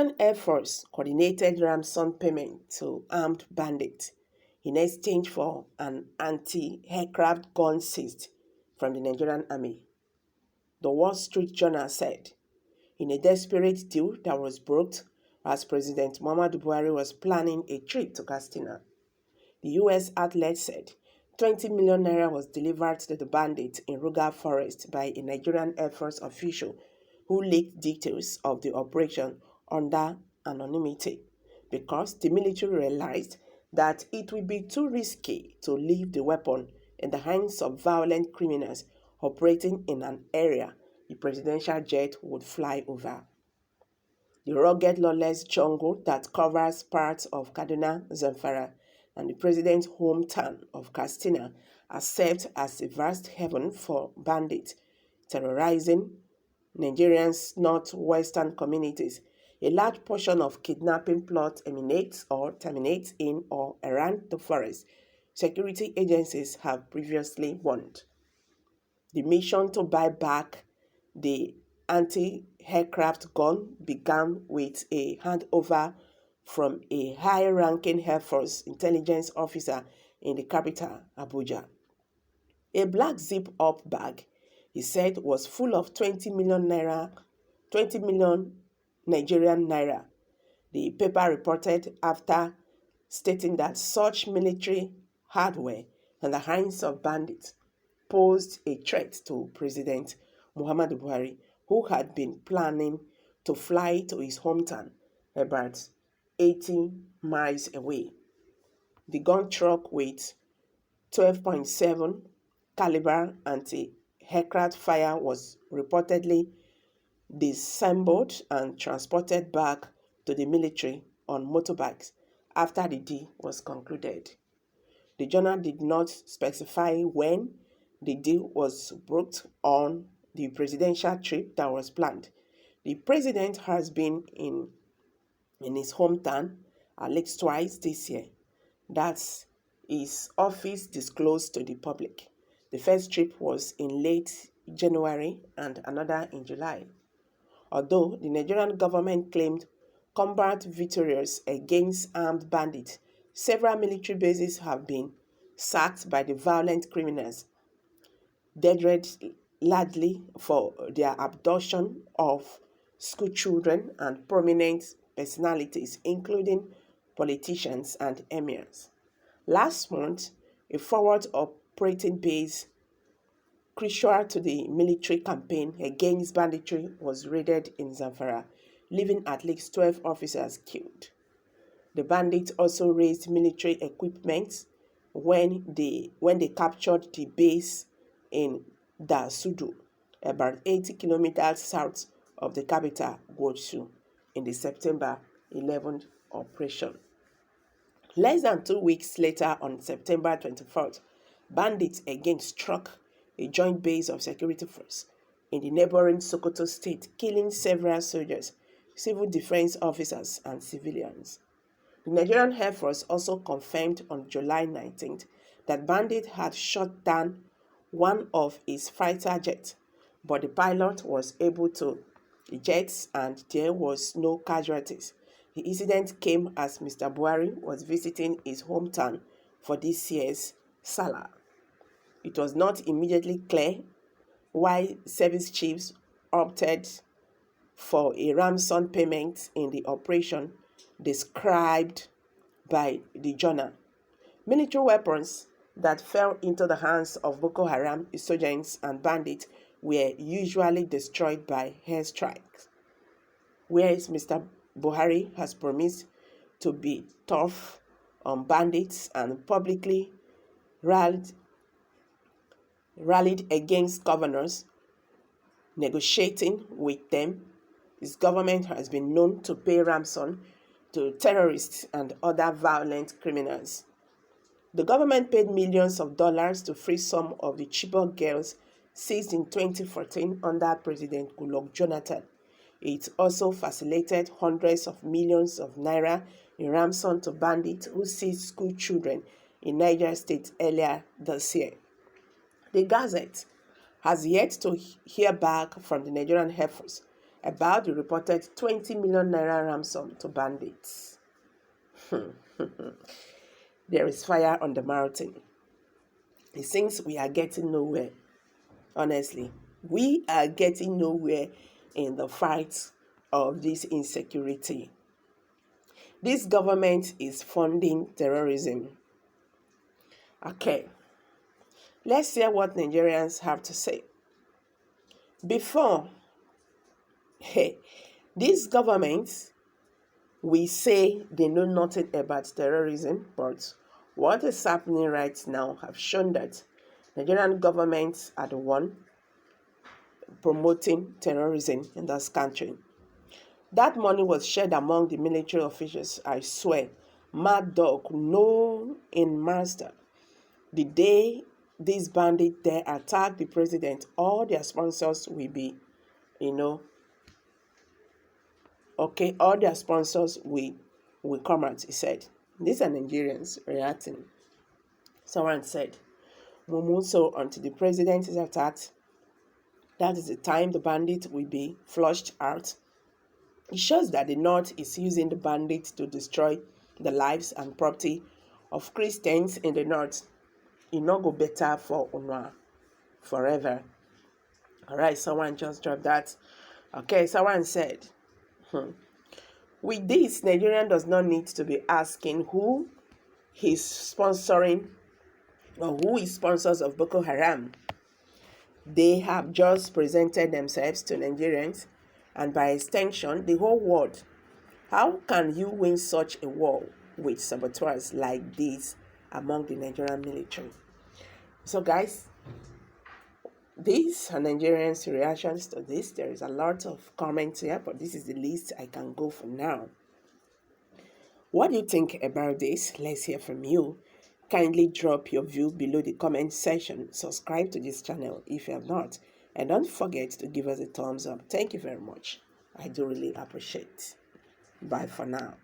Nigerian Air Force coordinated ransom payment to armed bandits in exchange for an anti-aircraft gun seized from the Nigerian Army. The Wall Street Journal said, in a desperate deal that was brokered as President Muhammadu Buhari was planning a trip to Katsina. The U.S. outlet said 20 million naira was delivered to the bandits in Ruga Forest by a Nigerian Air Force official who leaked details of the operation under anonymity because the military realized that it would be too risky to leave the weapon in the hands of violent criminals operating in an area the presidential jet would fly over. The rugged, lawless jungle that covers parts of Kaduna, Zamfara, and the president's hometown of Katsina are served as a vast haven for bandits terrorizing Nigeria's northwestern communities. A large portion of kidnapping plots emanates or terminates in or around the forest. Security agencies have previously warned. The mission to buy back the anti-aircraft gun began with a handover from a high-ranking Air Force intelligence officer in the capital, Abuja. A black zip-up bag, he said, was full of 20 million Nigerian naira. The paper reported after stating that such military hardware in the hands of bandits posed a threat to President Muhammadu Buhari, who had been planning to fly to his hometown about 80 miles away. The gun truck with 12.7 caliber anti-aircraft fire was reportedly disassembled and transported back to the military on motorbikes after the deal was concluded. The journal did not specify when the deal was brokered on the presidential trip that was planned. The president has been in his hometown at least twice this year. That's his office disclosed to the public. The first trip was in late January and another in July. Although the Nigerian government claimed combat victorious against armed bandits, several military bases have been sacked by the violent criminals, dreaded largely for their abduction of school children and prominent personalities, including politicians and emirs. Last month, a forward operating base crucial to the military campaign against banditry was raided in Zamfara, leaving at least 12 officers killed. The bandits also raised military equipment when they captured the base in Dasudu, about 80 kilometers south of the capital, Govt, in the September 11th operation. Less than 2 weeks later, on September 24th, bandits again struck a joint base of security force in the neighboring Sokoto state, killing several soldiers, civil defense officers, and civilians. The Nigerian Air Force also confirmed on July 19th that bandits had shot down one of its fighter jets, but the pilot was able to eject and there was no casualties. The incident came as Mr. Buhari was visiting his hometown for this year's Salah. It was not immediately clear why service chiefs opted for a ransom payment in the operation described by the journal. Military weapons that fell into the hands of Boko Haram insurgents and bandits were usually destroyed by airstrikes, whereas Mr. Buhari has promised to be tough on bandits and publicly rallied against governors negotiating with them. His government has been known to pay ransom to terrorists and other violent criminals. The government paid millions of dollars to free some of the Chibok girls seized in 2014 under President Goodluck Jonathan. It also facilitated hundreds of millions of naira in ransom to bandits who seized school children in Niger State earlier this year. The Gazette has yet to hear back from the Nigerian Air Force about the reported 20 million naira ransom to bandits. There is fire on the mountain. It seems we are getting nowhere. Honestly, we are getting nowhere in the fight of this insecurity. This government is funding terrorism. Okay, let's hear what Nigerians have to say. Before, this government, we say they know nothing about terrorism, but what is happening right now have shown that Nigerian governments are the one promoting terrorism in this country. That money was shared among the military officials, I swear. Mad dog, no in master. The day these bandits there attack the president, all their sponsors will be, all their sponsors will come out, he said. These are Nigerians reacting. Someone said, so until the president is attacked, that is the time the bandit will be flushed out. It shows that the North is using the bandits to destroy the lives and property of Christians in the North. It not go better for UNRWA forever. All right, someone just dropped that. Okay, someone said, with this, Nigerian does not need to be asking who is sponsoring or who is sponsors of Boko Haram. They have just presented themselves to Nigerians and by extension, the whole world. How can you win such a war with saboteurs like this among the Nigerian military? So guys, these are Nigerians' reactions to this. There is a lot of comments here, but this is the least I can go for now. What do you think about this? Let's hear from you. Kindly drop your view below the comment section. Subscribe to this channel if you have not. And don't forget to give us a thumbs up. Thank you very much. I do really appreciate it. Bye for now.